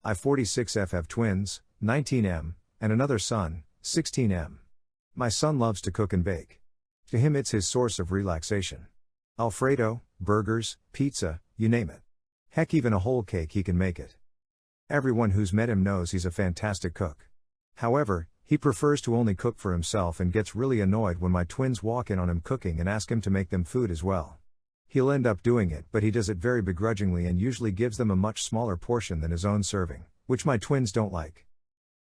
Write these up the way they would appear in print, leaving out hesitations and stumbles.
I46FF twins, 19M, and another son, 16M. My son loves to cook and bake. To him it's his source of relaxation. Alfredo, burgers, pizza, you name it. Heck, even a whole cake he can make it. Everyone who's met him knows he's a fantastic cook. However, he prefers to only cook for himself and gets really annoyed when my twins walk in on him cooking and ask him to make them food as well. He'll end up doing it, but he does it very begrudgingly and usually gives them a much smaller portion than his own serving, which my twins don't like.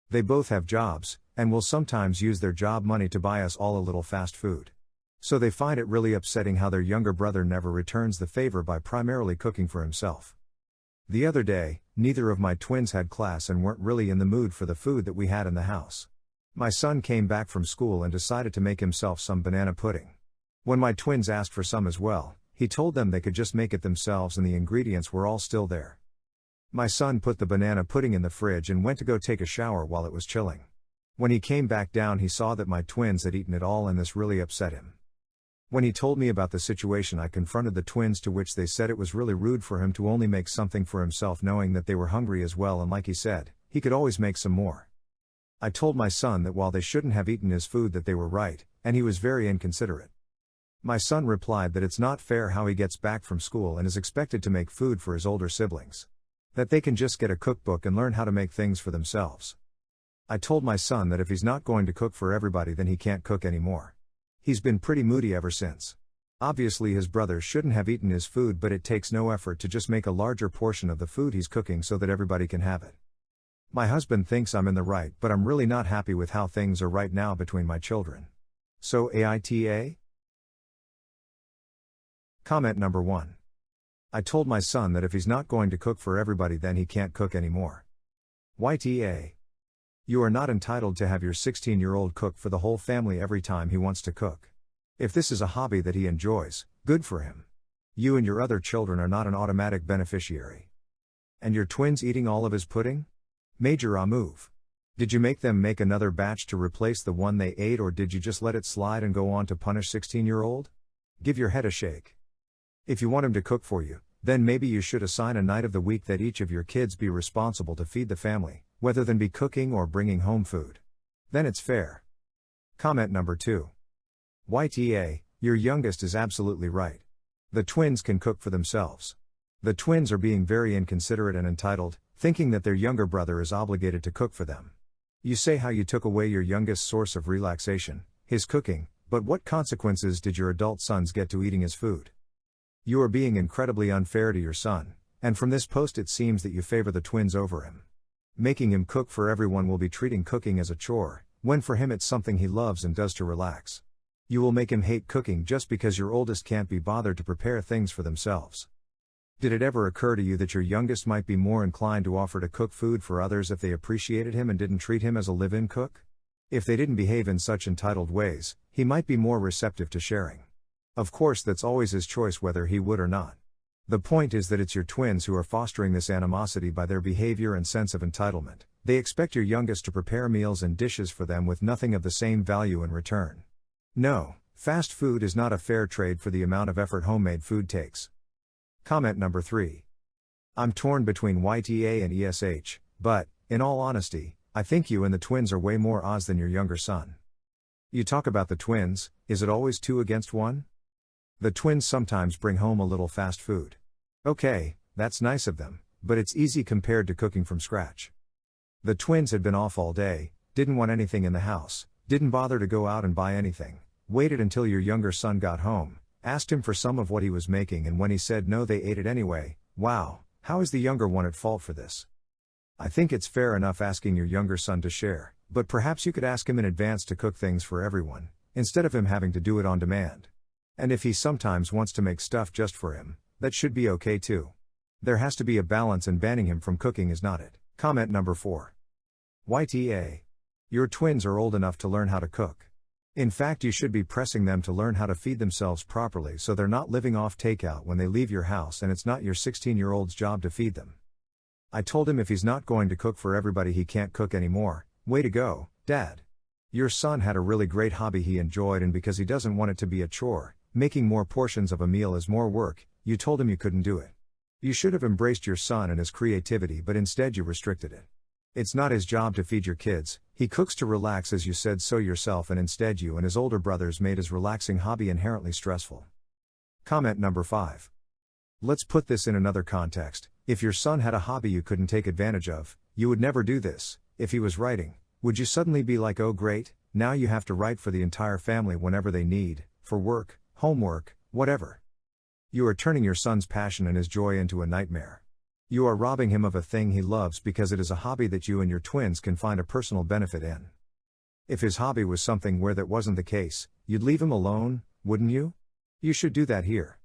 They both have jobs, and will sometimes use their job money to buy us all a little fast food. So they find it really upsetting how their younger brother never returns the favor by primarily cooking for himself. The other day, neither of my twins had class and weren't really in the mood for the food that we had in the house. My son came back from school and decided to make himself some banana pudding. When my twins asked for some as well, he told them they could just make it themselves and the ingredients were all still there. My son put the banana pudding in the fridge and went to go take a shower while it was chilling. When he came back down, he saw that my twins had eaten it all and this really upset him. When he told me about the situation, I confronted the twins, to which they said it was really rude for him to only make something for himself knowing that they were hungry as well, and like he said, he could always make some more. I told my son that while they shouldn't have eaten his food, that they were right, and he was very inconsiderate. My son replied that it's not fair how he gets back from school and is expected to make food for his older siblings. That they can just get a cookbook and learn how to make things for themselves. I told my son that if he's not going to cook for everybody, then he can't cook anymore. He's been pretty moody ever since. Obviously his brother shouldn't have eaten his food, but it takes no effort to just make a larger portion of the food he's cooking so that everybody can have it. My husband thinks I'm in the right, but I'm really not happy with how things are right now between my children. So AITA? Comment number 1. I told my son that if he's not going to cook for everybody, then he can't cook anymore. YTA. You are not entitled to have your 16-year-old cook for the whole family every time he wants to cook. If this is a hobby that he enjoys, good for him. You and your other children are not an automatic beneficiary. And your twins eating all of his pudding? Major move. Did you make them make another batch to replace the one they ate, or did you just let it slide and go on to punish 16-year-old? Give your head a shake. If you want him to cook for you, then maybe you should assign a night of the week that each of your kids be responsible to feed the family, whether than be cooking or bringing home food. Then it's fair. Comment number 2. YTA, your youngest is absolutely right. The twins can cook for themselves. The twins are being very inconsiderate and entitled, thinking that their younger brother is obligated to cook for them. You say how you took away your youngest source of relaxation, his cooking, but what consequences did your adult sons get to eating his food? You are being incredibly unfair to your son, and from this post it seems that you favor the twins over him. Making him cook for everyone will be treating cooking as a chore, when for him it's something he loves and does to relax. You will make him hate cooking just because your oldest can't be bothered to prepare things for themselves. Did it ever occur to you that your youngest might be more inclined to offer to cook food for others if they appreciated him and didn't treat him as a live-in cook? If they didn't behave in such entitled ways, he might be more receptive to sharing. Of course, that's always his choice whether he would or not. The point is that it's your twins who are fostering this animosity by their behavior and sense of entitlement. They expect your youngest to prepare meals and dishes for them with nothing of the same value in return. No, fast food is not a fair trade for the amount of effort homemade food takes. Comment number 3. I'm torn between YTA and ESH, but, in all honesty, I think you and the twins are way more Oz than your younger son. You talk about the twins, is it always 2 against 1? The twins sometimes bring home a little fast food. Okay, that's nice of them, but it's easy compared to cooking from scratch. The twins had been off all day, didn't want anything in the house, didn't bother to go out and buy anything, waited until your younger son got home, asked him for some of what he was making, and when he said no, they ate it anyway. Wow, how is the younger one at fault for this? I think it's fair enough asking your younger son to share, but perhaps you could ask him in advance to cook things for everyone, instead of him having to do it on demand. And if he sometimes wants to make stuff just for him, that should be okay too. There has to be a balance, and banning him from cooking is not it. Comment number 4. YTA. Your twins are old enough to learn how to cook. In fact, you should be pressing them to learn how to feed themselves properly so they're not living off takeout when they leave your house, and it's not your 16-year-old's job to feed them. I told him if he's not going to cook for everybody, he can't cook anymore. Way to go, Dad. Your son had a really great hobby he enjoyed, and because he doesn't want it to be a chore, making more portions of a meal is more work, you told him you couldn't do it. You should have embraced your son and his creativity, but instead you restricted it. It's not his job to feed your kids, he cooks to relax as you said so yourself, and instead you and his older brothers made his relaxing hobby inherently stressful. Comment number 5. Let's put this in another context. If your son had a hobby you couldn't take advantage of, you would never do this. If he was writing, would you suddenly be like, oh great, now you have to write for the entire family whenever they need, for work, homework, whatever? You are turning your son's passion and his joy into a nightmare. You are robbing him of a thing he loves because it is a hobby that you and your twins can find a personal benefit in. If his hobby was something where that wasn't the case, you'd leave him alone, wouldn't you? You should do that here.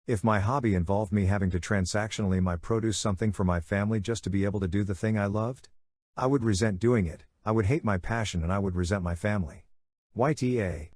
If my hobby involved me having to transactionally produce something for my family just to be able to do the thing I loved, I would resent doing it, I would hate my passion, and I would resent my family. YTA.